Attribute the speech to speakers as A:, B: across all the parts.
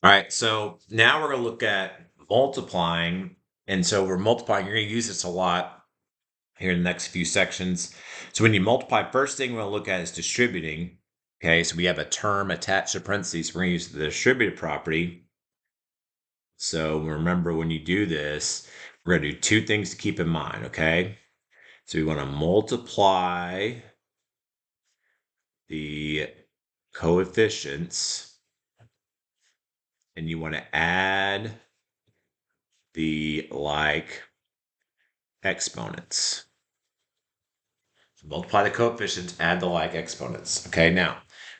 A: All right, so now we're going to look at multiplying. And so we're multiplying. You're going to use this a lot here in the next few sections. So when you multiply, first thing we're going to look at is distributing. Okay, so we have a term attached to parentheses. We're going to use the distributive property. So remember, when you do this, we're going to do two things to keep in mind, okay? So we want to multiply the coefficients, and you want to add the like exponents. So multiply the coefficients, add the like exponents. Okay, now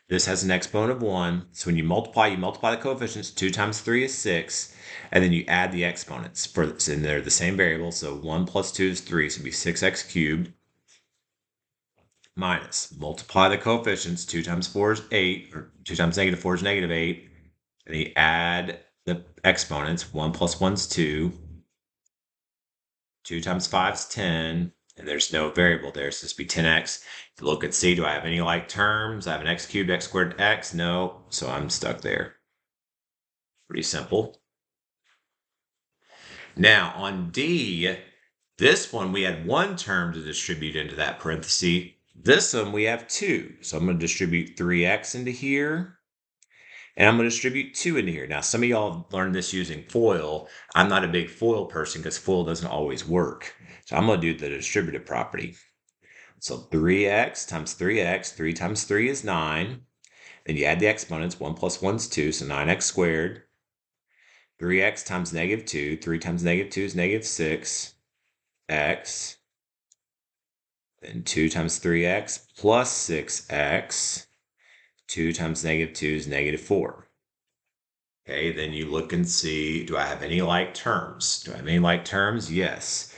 A: this has an exponent of 1. So when you multiply the coefficients. 2 times 3 is 6. And then you add the exponents. And they're the same variable. So 1 plus 2 is 3. So it'd be 6x cubed minus. Multiply the coefficients. 2 times 4 is 8. Or 2 times negative 4 is negative 8. And you add the exponents. 1 plus 1 is 2. 2 times 5 is 10, and there's no variable there, so this would be 10x. To look and see, do I have any like terms? I have an x cubed, x squared, x. No, so I'm stuck there. Pretty simple. Now on D, this one we had one term to distribute into that parenthesis. This one we have two. So I'm going to distribute 3x into here. And I'm going to distribute 2 into here. Now, some of y'all learned this using FOIL. I'm not a big FOIL person because FOIL doesn't always work. So I'm going to do the distributive property. So 3x times 3x, 3 times 3 is 9. Then you add the exponents, 1 plus 1 is 2, so 9x squared. 3x times negative 2, 3 times negative 2 is negative 6x. Then 2 times 3x plus 6x. 2 times negative 2 is negative 4. Okay, then you look and see, do I have any like terms? Do I have any like terms? Yes.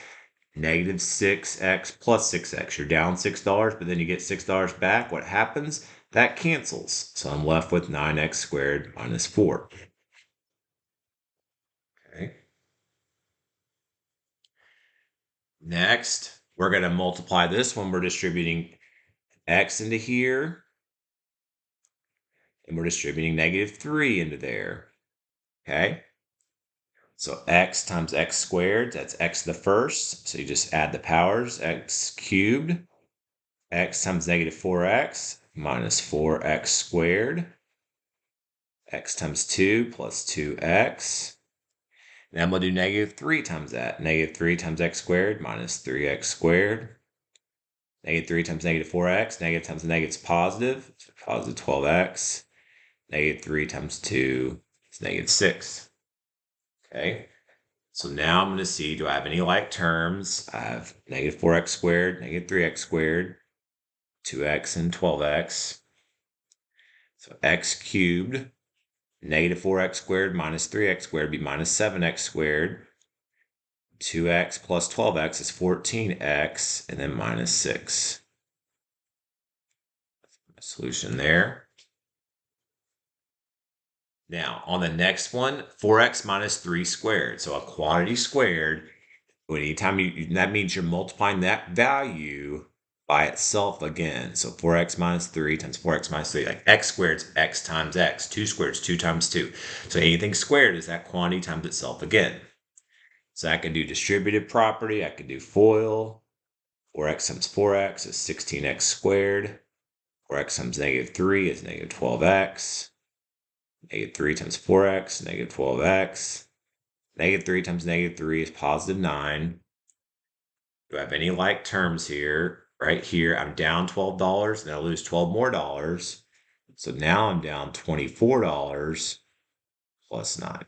A: Negative 6x plus 6x. You're down $6, but then you get $6 back. What happens? That cancels. So I'm left with 9x squared minus 4. Okay. Next, we're going to multiply this one. We're distributing x into here. And we're distributing negative 3 into there. Okay. So x times x squared, that's x to the first. So you just add the powers, x cubed. X times negative 4x minus 4x squared. X times 2 plus 2x. Now I'm going to do negative 3 times that. Negative 3 times x squared minus 3x squared. Negative 3 times negative 4x. Negative times negative is positive. So positive 12x. Negative 3 times 2 is negative 6. Okay. So now I'm going to see, do I have any like terms? I have negative 4x squared, negative 3x squared, 2x and 12x. So x cubed, negative 4x squared minus 3x squared would be minus 7x squared. 2x plus 12x is 14x, and then minus 6. That's my solution there. Now, on the next one, 4x minus 3 squared. So a quantity squared, anytime that means you're multiplying that value by itself again. So 4x minus 3 times 4x minus 3. Like x squared is x times x. 2 squared is 2 times 2. So anything squared is that quantity times itself again. So I can do distributive property. I can do FOIL. 4x times 4x is 16x squared. 4x times negative 3 is negative 12x. Negative 3 times 4x, negative 12x. Negative 3 times negative 3 is positive 9. Do I have any like terms here? Right here, I'm down $12, and I lose 12 more dollars. So now I'm down $24 plus 9.